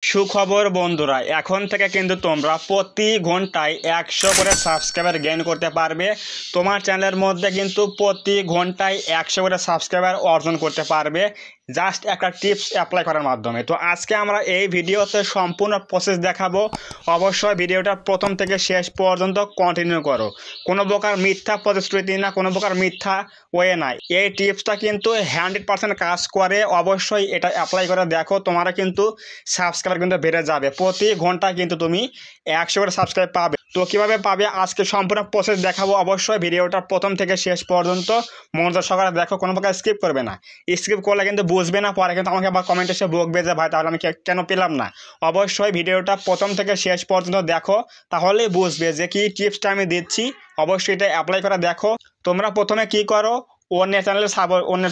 সুখবর বন্ধুরা, এখন থেকে কিন্তু তোমরা প্রতি ঘন্টায় 100 করে সাবস্ক্রাইবার গেইন করতে পারবে। তোমার চ্যানেলের মধ্যে কিন্তু প্রতি ঘন্টায় 100 করে সাবস্ক্রাইবার অর্জন করতে পারবে জাস্ট একটা টিপস অ্যাপ্লাই করার মাধ্যমে। তো আজকে আমরা এই ভিডিওতে সম্পূর্ণ প্রসেস দেখাবো। অবশ্যই ভিডিওটা প্রথম থেকে শেষ পর্যন্ত কন্টিনিউ করো, কোনো প্রকার মিথ্যা প্রতিশ্রুতি না, কোনো প্রকার মিথ্যা ওয়ে নাই। এই টিপসটা কিন্তু 100% কাজ করে। অবশ্যই এটা অ্যাপ্লাই করে দেখো, তোমারা কিন্তু সাবস্ক্রাইবার কিন্তু বেড়ে যাবে। প্রতি ঘন্টায় কিন্তু তুমি 100 করে সাবস্ক্রাইব পাবে। তো কীভাবে পাবে আজকে সম্পূর্ণ প্রসেস দেখাবো। অবশ্যই ভিডিওটা প্রথম থেকে শেষ পর্যন্ত মনোযোগ সহকারে দেখো, কোনো প্রকার স্কিপ করবে না। স্কিপ করলে কিন্তু বুঝবে না, পরে কিন্তু আমাকে আবার কমেন্টে এসে বকবে যে ভাই তাহলে আমি কেন পেলাম না। অবশ্যই ভিডিওটা প্রথম থেকে শেষ পর্যন্ত দেখো, তাহলেই বুঝবে যে কী টিপসটা আমি দিচ্ছি। অবশ্যই এটা অ্যাপ্লাই করে দেখো। তোমরা প্রথমে কি করো, অন্যের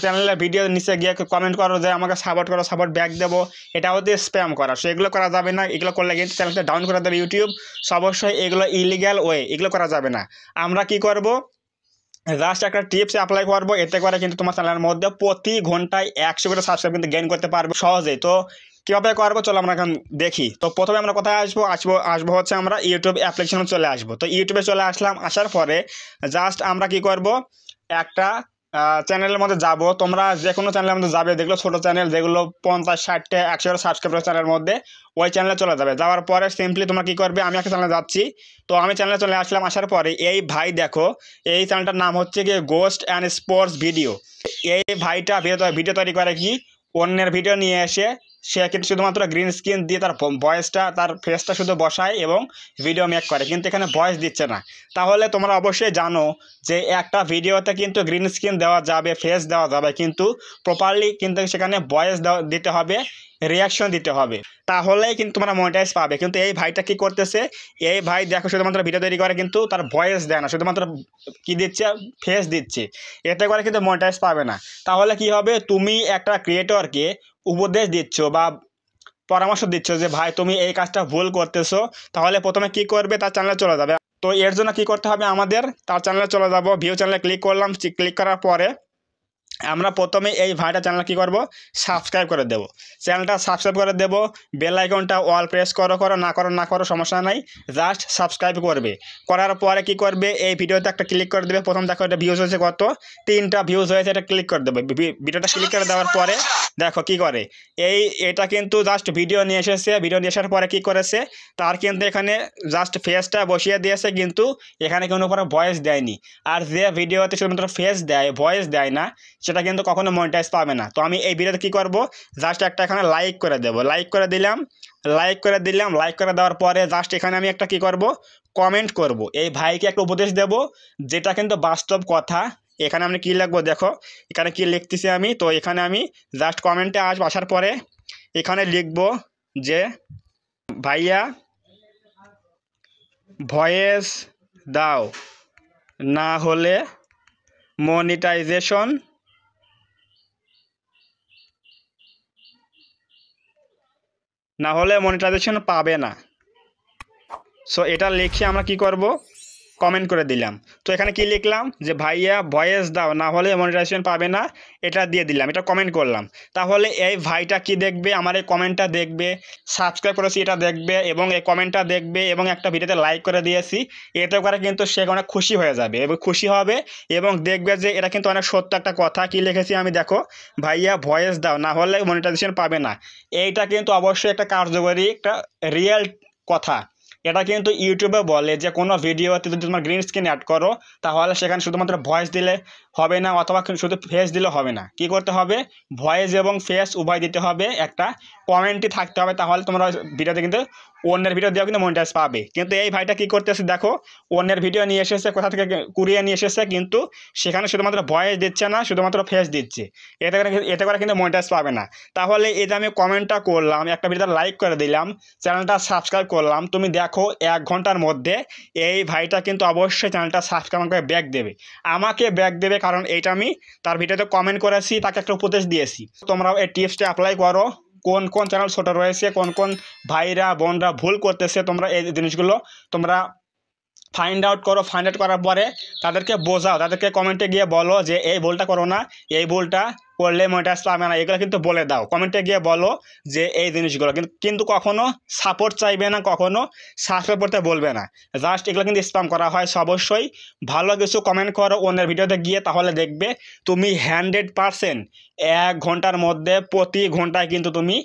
চ্যানেলের ভিডিও নিচে গিয়ে কমেন্ট করো যে আমাকে সাপোর্ট করো, সাপোর্ট ব্যাক দেবো। এটা হচ্ছে স্প্যাম করা। সো এগুলো করা যাবে না। এগুলো করলে কিন্তু চ্যানেলটা ডাউন করে দেবে ইউটিউব। সো অবশ্যই এগুলো ইলিগ্যাল ওয়ে, এগুলো করা যাবে না। আমরা কি করব, জাস্ট একটা টিপস অ্যাপ্লাই করবো। এতে করে কিন্তু তোমার চ্যানেলের মধ্যে প্রতি ঘন্টায় 100 করে সাবস্ক্রাইব কিন্তু গেইন করতে পারবে সহজেই। তো কীভাবে করবো চলো আমরা এখন দেখি। তো প্রথমে আমরা কোথায় আসবো হচ্ছে আমরা ইউটিউব অ্যাপ্লিকেশনে চলে আসবো। তো ইউটিউবে চলে আসলাম, আসার পরে জাস্ট আমরা কি করব, একটা চ্যানেলের মধ্যে যাব। তোমরা যে কোনো চ্যানেলের মধ্যে যাবে, যেগুলো ছোটো চ্যানেল, যেগুলো 50, 60, 100 করে সাবস্ক্রাইবার চ্যানেলের মধ্যে, ওই চ্যানেলে চলে যাবে। যাওয়ার পরে সিম্পলি তোমরা কী করবে, আমি একটা চ্যানেলে যাচ্ছি। তো আমি চ্যানেলে চলে আসলাম, আসার পরে এই ভাই দেখো, এই চ্যানেলটার নাম হচ্ছে গিয়ে গোস্ট অ্যান্ড স্পোর্টস ভিডিও। এই ভাইটা ভিডিও তৈরি করে কি, অন্যের ভিডিও নিয়ে এসে সে কিন্তু শুধুমাত্র গ্রিন স্ক্রিন দিয়ে তার ভয়েসটা, তার ফেসটা শুধু বসায় এবং ভিডিও মেক করে, কিন্তু এখানে ভয়েস দিচ্ছে না। তাহলে তোমরা অবশ্যই জানো যে একটা ভিডিওতে কিন্তু গ্রিন স্ক্রিন দেওয়া যাবে, ফেস দেওয়া যাবে, কিন্তু প্রপারলি কিন্তু সেখানে ভয়েস দিতে হবে, রিয়াকশন দিতে হবে, তাহলেই কিন্তু তোমরা মনিটাইজ পাবে। কিন্তু এই ভাইটা কি করতেছে, এই ভাই দেখো শুধুমাত্র ভিডিও তৈরি করে, কিন্তু তার ভয়েস দেয় না, শুধুমাত্র কি দিচ্ছে, ফেস দিচ্ছে। এতে করে কিন্তু মনিটাইজ পাবে না। তাহলে কি হবে, তুমি একটা ক্রিয়েটরকে উপদেশ দিচ্ছ বা পরামর্শ দিচ্ছ যে ভাই তুমি এই কাজটা ভুল করতেছো, তাহলে প্রথমে কি করবে, তার চ্যানেলে চলে যাবে। তো এর জন্য কি করতে হবে, আমাদের তার চ্যানেলে চলে যাব। ভিউ চ্যানেলে ক্লিক করলাম, ক্লিক করার পরে আমরা প্রথমে এই ভাইটা চ্যানেল কী করব, সাবস্ক্রাইব করে দেবো। চ্যানেলটা সাবস্ক্রাইব করে দেবো। বেল আইকনটা অল প্রেস করো না করো সমস্যা নাই, জাস্ট সাবস্ক্রাইব করবে। করার পরে কি করবে, এই ভিডিওতে একটা ক্লিক করে দেবে। প্রথম দেখো এটা ভিউজ হয়েছে কত, 3টা ভিউজ হয়েছে, এটা ক্লিক করে দেবে। ভিডিওটা ক্লিক করে দেওয়ার পরে দেখো কি করে, এটা কিন্তু জাস্ট ভিডিও নিয়ে এসেছে। ভিডিও নিয়ে আসার পরে কী করেছে, তার কিন্তু এখানে জাস্ট ফেসটা বসিয়ে দিয়েছে, কিন্তু এখানে কোনো কোনো ভয়েস দেয়নি। আর যে ভিডিওতে শুধুমাত্র ফেস দেয়, ভয়েস দেয় না, সেটা কিন্তু কখনো মনিটাইজ পাবে না। তো আমি এই ভিডিওতে কী করব, জাস্ট একটা এখানে লাইক করে দেবো। লাইক করে দিলাম। লাইক করে দেওয়ার পরে জাস্ট এখানে আমি একটা কী করব, কমেন্ট করব। এই ভাইকে একটা উপদেশ দেব, যেটা কিন্তু বাস্তব কথা। এখানে আমি কী লিখবো দেখো, এখানে কী লিখতেছি আমি। তো এখানে আমি জাস্ট কমেন্টে আসার পরে এখানে লিখব যে ভাইয়া ভয়েস দাও, না হলে মনিটাইজেশন পাবে না। সো এটা লিখে আমরা কি করব, কমেন্ট করে দিলাম। তো এখানে কি লিখলাম যে ভাইয়া ভয়েস দাও, না হলে মনিটাইজেশন পাবে না, এটা দিয়ে দিলাম, এটা কমেন্ট করলাম। তাহলে এই ভাইটা কি দেখবে, আমার এই কমেন্টটা দেখবে, সাবস্ক্রাইব করেছি এটা দেখবে, এবং এই কমেন্টটা দেখবে, এবং একটা ভিডিওতে লাইক করে দিয়েছি। এতে করে কিন্তু সে অনেক খুশি হয়ে যাবে এবং খুশি হবে, এবং দেখবে যে এটা কিন্তু অনেক সত্য একটা কথা। কি লিখেছি আমি দেখো, ভাইয়া ভয়েস দাও, না হলে মনিটাইজেশন পাবে না। এইটা কিন্তু অবশ্যই একটা কার্যকরী, একটা রিয়েল কথা। এটা কিন্তু ইউটিউবে বলে যে কোনো ভিডিওতে যদি তোমার গ্রিন স্ক্রিন অ্যাড করো, তাহলে সেখানে শুধুমাত্র ভয়েস দিলে হবে না, অথবা শুধু ফেস দিলে হবে না। কি করতে হবে, ভয়েস এবং ফেস উভয় দিতে হবে, একটা কমেন্টই থাকতে হবে। তাহলে তোমরা ভিডিওতে কিন্তু অন্যের ভিডিও দিয়েও কিন্তু মনিটাইজ পাবে। কিন্তু এই ভাইটা কি করতেছে দেখো, অন্যের ভিডিও নিয়ে এসেছে, কোথা থেকে কুড়িয়ে নিয়ে এসেছে, কিন্তু সেখানে শুধুমাত্র ভয়েস দিচ্ছে না, শুধুমাত্র ফেস দিচ্ছে। এতে করে কিন্তু মনিটাইজ পাবে না। তাহলে এই যে আমি কমেন্টটা করলাম, একটা ভিডিওতে লাইক করে দিলাম, চ্যানেলটা সাবস্ক্রাইব করলাম, তুমি দেখো 1 ঘন্টার মধ্যে এই ভাইটা কিন্তু অবশ্যই চ্যানেলটা সাবস্ক্রাইব করে ব্যাক দেবে, আমাকে ব্যাক দেবে। কারণ এইটা আমি তার ভিডিওতে কমেন্ট করেছি, তাকে একটা উপদেশ দিয়েছি। তোমরাও এই টিপসটা অ্যাপ্লাই করো। কোন কোন চ্যানেল ছোটো রয়েছে, কোন কোন ভাইরা বোনরা ভুল করতেছে, তোমরা এই জিনিসগুলো তোমরা ফাইন্ড আউট করার পরে তাদেরকে বোঝাও, তাদেরকে কমেন্টে গিয়ে বলো যে এই ভুলটা করো না, এই ভুলটা করলে মনিটাইজ পাবে না, এগুলো কিন্তু বলে দাও, কমেন্টে গিয়ে বলো যে এই জিনিসগুলো। কিন্তু কখনো সাপোর্ট চাইবে না, কখনো সাবস্ক্রাইব করতে বলবে না, জাস্ট এগুলো কিন্তু স্প্যাম করা হয়। অবশ্যই ভালো কিছু কমেন্ট করো অন্যের ভিডিওতে গিয়ে, তাহলে দেখবে তুমি 100% 1 ঘন্টার মধ্যে প্রতি ঘন্টায় কিন্তু তুমি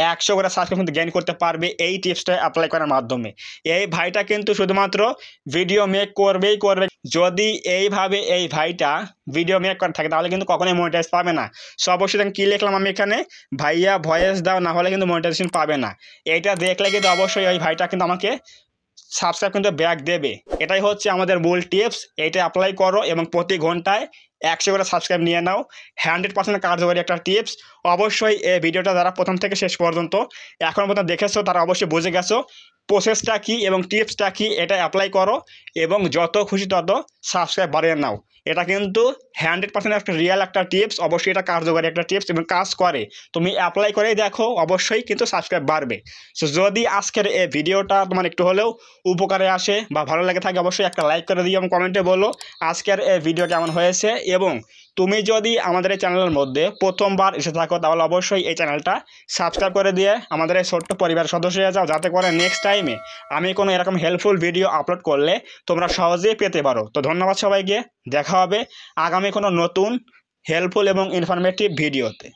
100 করে সাবস্ক্রাইব কিন্তু গেইন করতে পারবে এই টিপসটা অ্যাপ্লাই করার মাধ্যমে। এই ভাইটা কিন্তু শুধুমাত্র ভিডিও মেক করবেই করবে। যদি এইভাবে এই ভাইটা ভিডিও মেক করে থাকে তাহলে কিন্তু কখনোই মনিটাইজ পাবে না। অবশ্যই কী লিখলাম আমি এখানে, ভাইয়া ভয়েস দাও, না হলে কিন্তু মনিটাইজেশন পাবে না। এইটা দেখলে কিন্তু অবশ্যই ওই ভাইটা কিন্তু আমাকে সাবস্ক্রাইব কিন্তু ব্যাক দেবে। এটাই হচ্ছে আমাদের মূল টিপস, এইটা অ্যাপ্লাই করো এবং প্রতি ঘন্টায় 100 করে সাবস্ক্রাইব নিয়ে নাও। 100% কার্যকরী একটা টিপস। অবশ্যই এই ভিডিওটা যারা প্রথম থেকে শেষ পর্যন্ত এখন পর্যন্ত দেখেছো তারা অবশ্যই বুঝে গেছো প্রসেসটা কী এবং টিপসটা কী। এটা অ্যাপ্লাই করো এবং যত খুশি তত সাবস্ক্রাইব বাড়িয়ে নাও। এটা কিন্তু 100% একটা রিয়েল একটা টিপস। অবশ্যই এটা কার্যকরী একটা টিপস এবং কাজ করে। তুমি অ্যাপ্লাই করেই দেখো, অবশ্যই কিন্তু সাবস্ক্রাইব বাড়বে। সো যদি আজকের এই ভিডিওটা তোমার একটু হলেও উপকারে আসে বা ভালো লাগে থাকে, অবশ্যই একটা লাইক করে দিও এবং কমেন্টে বলো আজকের এই ভিডিও কেমন হয়েছে। এবং তুমি যদি আমাদের এই চ্যানেলের মধ্যে প্রথমবার এসে থাকো তাহলে অবশ্যই এই চ্যানেলটা সাবস্ক্রাইব করে দিয়ে আমাদের এই ছোট্ট পরিবারের সদস্য হয়ে যাও, যাতে করে নেক্সট টাইমে আমি কোনো এরকম হেল্পফুল ভিডিও আপলোড করলে তোমরা সহজেই পেতে পারো। তো ধন্যবাদ সবাইকে, দেখা হবে আগামী কোনো নতুন হেল্পফুল এবং ইনফরমেটিভ ভিডিওতে।